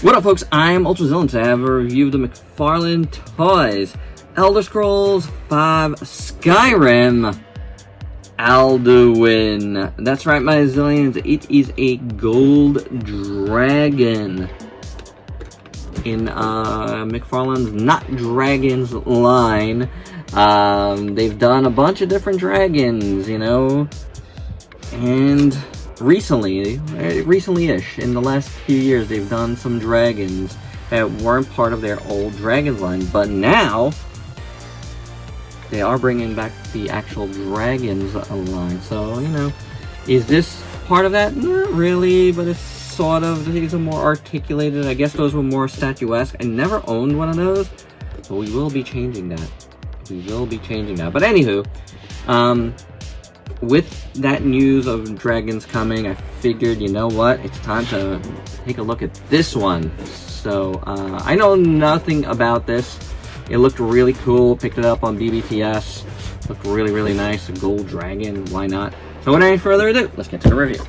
What up, folks? I'm Ultrazilla, and today I have a review of the Mcfarlane toys. Elder Scrolls 5 Skyrim Alduin. That's right, my zillions. It is a gold dragon in Mcfarlane's Not Dragons line. They've done a bunch of different dragons, you know, and recently-ish, in the last few years, they've done some dragons that weren't part of their old Dragons line, but now they are bringing back the actual Dragons line. So, you know, is this part of that? Not really, but it's sort of. These are more articulated. I guess those were more statuesque. I never owned one of those, but we will be changing that. But anywho, with that news of dragons coming, I figured, you know what, it's time to take a look at this one. So, I know nothing about this. It looked really cool, picked it up on BBTS. Looked really, really nice, a gold dragon, why not? So without any further ado, let's get to the review.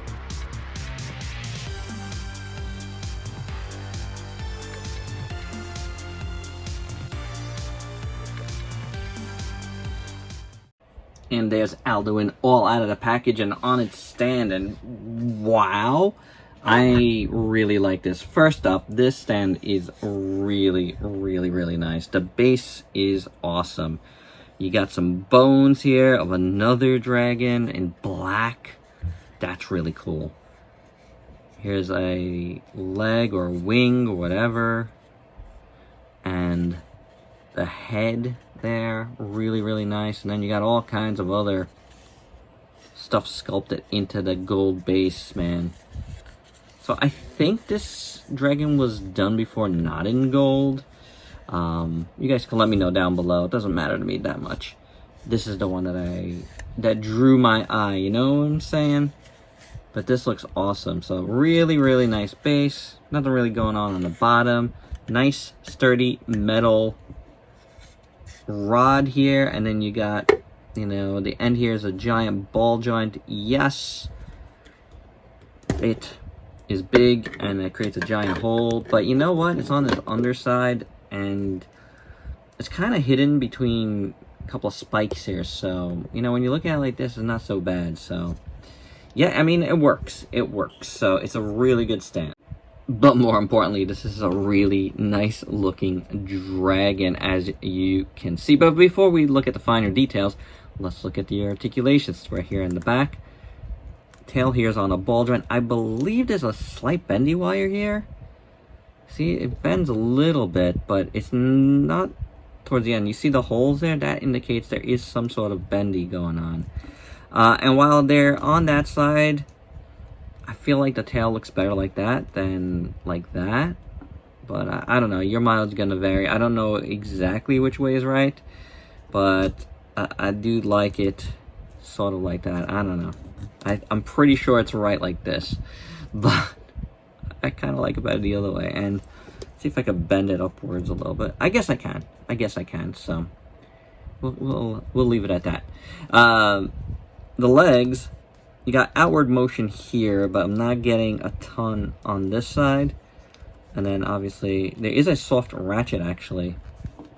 And there's Alduin all out of the package and on its stand, and wow, I really like this. First up, this stand is really, really, really nice. The base is awesome. You got some bones here of another dragon in black. That's really cool. Here's a leg or wing or whatever. And the head there, really, really nice. And then you got all kinds of other stuff sculpted into the gold base, man. So I think this dragon was done before, not in gold. You guys can let me know down below. It doesn't matter to me that much. This is the one that drew my eye, you know what I'm saying? But this looks awesome. So really, really nice base. Nothing really going on the bottom. Nice, sturdy metal rod here, and then you got, you know, the end here is a giant ball joint. Yes, it is big and it creates a giant hole, but you know what, it's on this underside and it's kind of hidden between a couple of spikes here, so you know, when you look at it like this, it's not so bad. So yeah, I mean, it works, so it's a really good stand. But more importantly, this is a really nice looking dragon, as you can see. But before we look at the finer details, let's look at the articulations right here in the back. Tail here is on a ball joint. I believe there's a slight bendy wire here. See, it bends a little bit, but it's not towards the end. You see the holes there? That indicates there is some sort of bendy going on. And while they're on that side, I feel like the tail looks better like that than like that, but I don't know, your mileage gonna vary. I don't know exactly which way is right, but I do like it sort of like that. I don't know, I'm pretty sure it's right like this, but I kind of like it better the other way. And see if I can bend it upwards a little bit. I guess I can, so we'll leave it at that. The legs, you got outward motion here, but I'm not getting a ton on this side. And then obviously there is a soft ratchet actually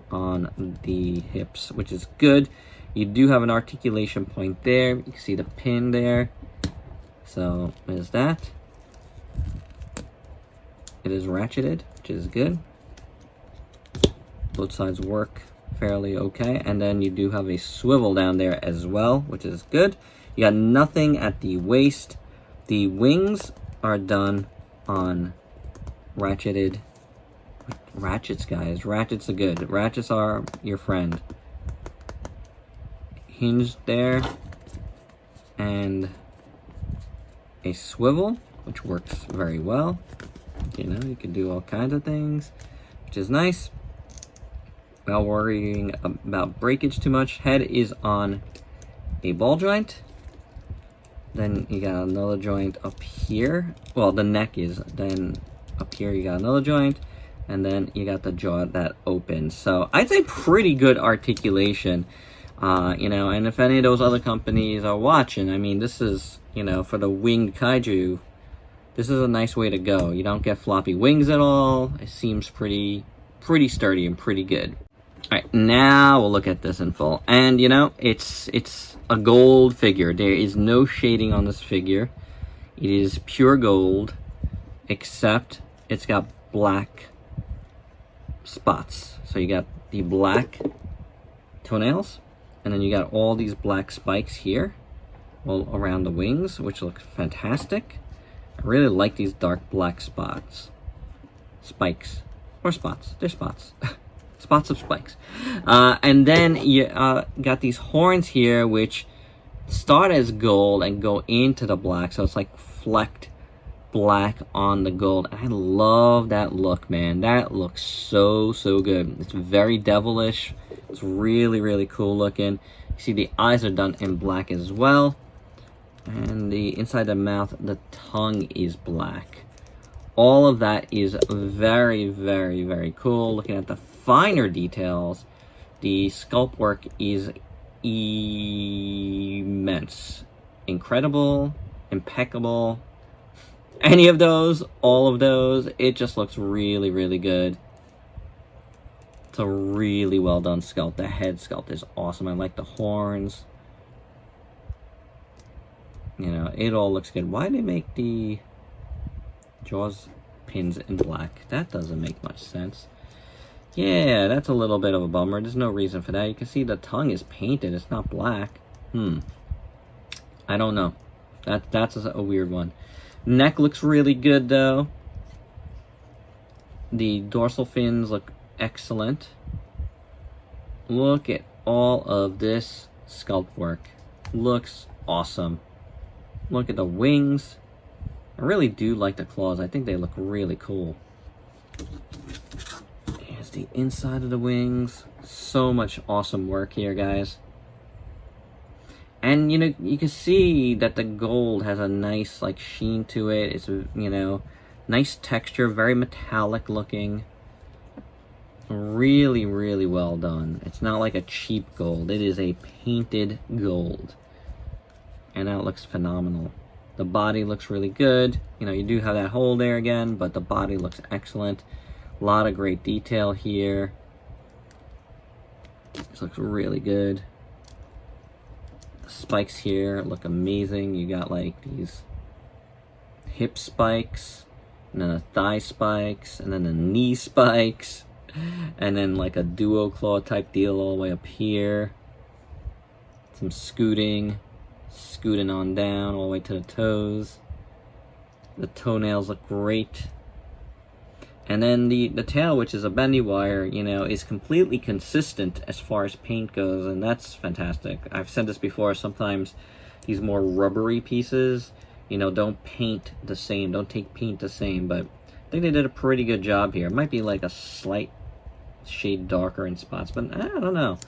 on the hips, which is good. You do have an articulation point there. You can see the pin there. So there's that. It is ratcheted, which is good. Both sides work fairly okay. And then you do have a swivel down there as well, which is good. You got nothing at the waist. The wings are done on ratcheted ratchets, guys. Ratchets are good. Ratchets are your friend. Hinged there. And a swivel, which works very well. You know, you can do all kinds of things, which is nice without worrying about breakage too much. Head is on a ball joint. Then you got another joint up here. Well, the neck is. Then up here you got another joint. And then you got the jaw that opens. So I'd say pretty good articulation. You know, and if any of those other companies are watching, I mean, this is, you know, for the winged kaiju this is a nice way to go. You don't get floppy wings at all. It seems pretty sturdy and pretty good. All right, now we'll look at this in full. And you know, it's a gold figure. There is no shading on this figure. It is pure gold, except it's got black spots. So you got the black toenails, and then you got all these black spikes here, all around the wings, which look fantastic. I really like these dark black spots. Spikes. Or spots. They're spots. Spots of spikes. And then you got these horns here, which start as gold and go into the black. So it's like flecked black on the gold. I love that look, man. That looks so good. It's very devilish. It's really cool looking. You see the eyes are done in black as well. And the inside the mouth, the tongue is black. All of that is very cool. Looking at the finer details, the sculpt work is immense. Incredible, impeccable. Any of those, all of those, it just looks really good. It's a really well done sculpt. The head sculpt is awesome. I like the horns. You know, it all looks good. Why do they make the jaws pins in black? That doesn't make much sense. Yeah, that's a little bit of a bummer. There's no reason for that. You can see the tongue is painted. It's not black. I don't know. That's a weird one. Neck looks really good, though. The dorsal fins look excellent. Look at all of this sculpt work. Looks awesome. Look at the wings. I really do like the claws. I think they look really cool. Here's the inside of the wings. So much awesome work here, guys. And, you know, you can see that the gold has a nice, like, sheen to it. It's, you know, nice texture, very metallic looking. Really well done. It's not like a cheap gold. It is a painted gold. And that looks phenomenal. The body looks really good. You know, you do have that hole there again, but the body looks excellent. A lot of great detail here. This looks really good. The spikes here look amazing. You got like these hip spikes, and then the thigh spikes, and then the knee spikes, and then like a duo claw type deal all the way up here. Some scooting on down all the way to the toes. The toenails look great. And then the tail, which is a bendy wire, you know, is completely consistent as far as paint goes, and that's fantastic. I've said this before, sometimes these more rubbery pieces, you know, don't paint the same, don't take paint the same, but I think they did a pretty good job here. It might be like a slight shade darker in spots, but I don't know.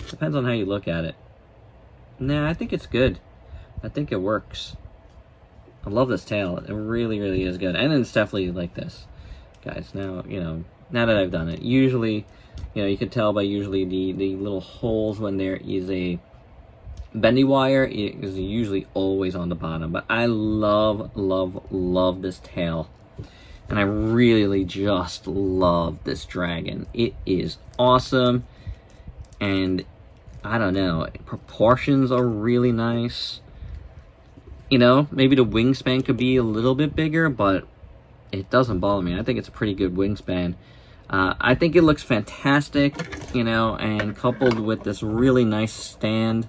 Depends on how you look at it. Nah, I think it's good. I think it works. I love this tail. It really is good. And it's definitely like this. Guys, now, you know, now that I've done it, usually, you know, you can tell by usually the little holes when there is a bendy wire, it is usually always on the bottom. But I love this tail. And I really just love this dragon. It is awesome. And I don't know, proportions are really nice. You know, maybe the wingspan could be a little bit bigger, but it doesn't bother me. I think it's a pretty good wingspan. I think it looks fantastic, you know, and coupled with this really nice stand,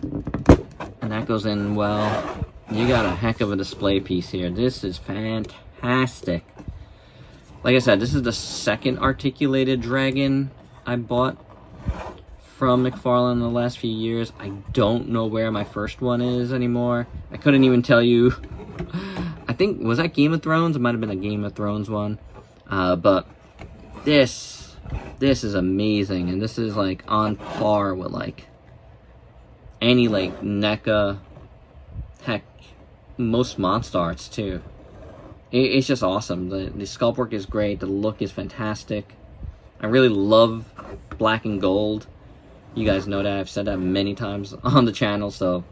and that goes in well, you got a heck of a display piece here. This is fantastic. Like I said, this is the second articulated dragon I bought from Mcfarlane in the last few years. I don't know where my first one is anymore. I couldn't even tell you. I think, was that Game of Thrones? It might have been a Game of Thrones one. But this is amazing, and this is like on par with like any like NECA, heck, most Monster Arts too. It's just awesome. The sculpt work is great. The look is fantastic. I really love black and gold. You guys know that. I've said that many times on the channel, so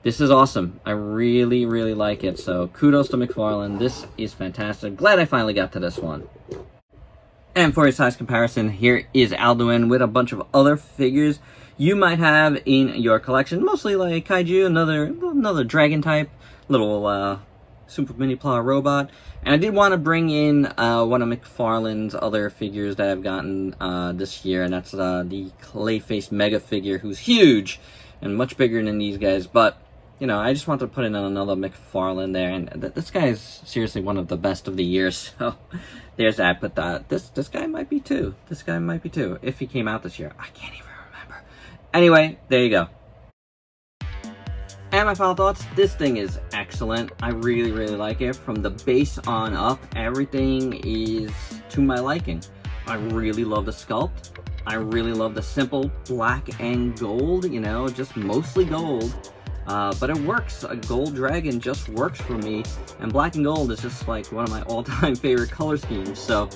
this is awesome. I really, really like it. So kudos to Mcfarlane. This is fantastic. Glad I finally got to this one. And for a size comparison, here is Alduin with a bunch of other figures you might have in your collection. Mostly like kaiju, another dragon type, little super mini claw robot. And I did want to bring in one of Mcfarlane's other figures that I've gotten this year, and that's the Clayface Mega figure, who's huge and much bigger than these guys. But you know, I just want to put in another Mcfarlane there, and this guy is seriously one of the best of the year. So there's that. But this guy might be too. This guy might be too if he came out this year. I can't even remember. Anyway, there you go. And my final thoughts, this thing is excellent. I really, really like it. From the base on up, everything is to my liking. I really love the sculpt. I really love the simple black and gold, you know, just mostly gold. But it works. A gold dragon just works for me. And black and gold is just like one of my all-time favorite color schemes. So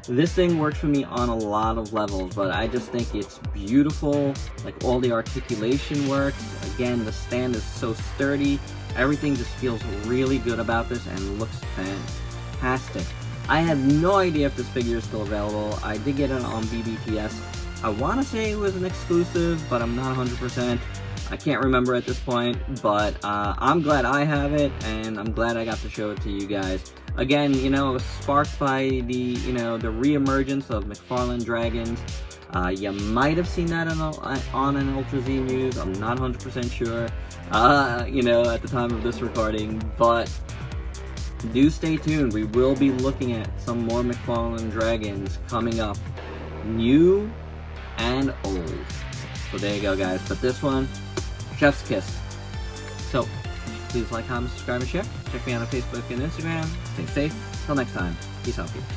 this thing works for me on a lot of levels, but I just think it's beautiful. Like, all the articulation works. Again, the stand is so sturdy. Everything just feels really good about this and looks fantastic. I have no idea if this figure is still available. I did get it on BBTS. I want to say it was an exclusive, but I'm not 100%. I can't remember at this point, but I'm glad I have it, and I'm glad I got to show it to you guys. Again, you know, it was sparked by the, you know, the re-emergence of Mcfarlane dragons. You might have seen that on an Ultrazilla news. I'm not 100% sure, you know, at the time of this recording, but do stay tuned. We will be looking at some more Mcfarlane dragons coming up, new and old. So there you go, guys. But this one, chef's kiss. So please like, comment, subscribe, and share. Check me out on Facebook and Instagram. Stay safe. Till next time. Peace out, people.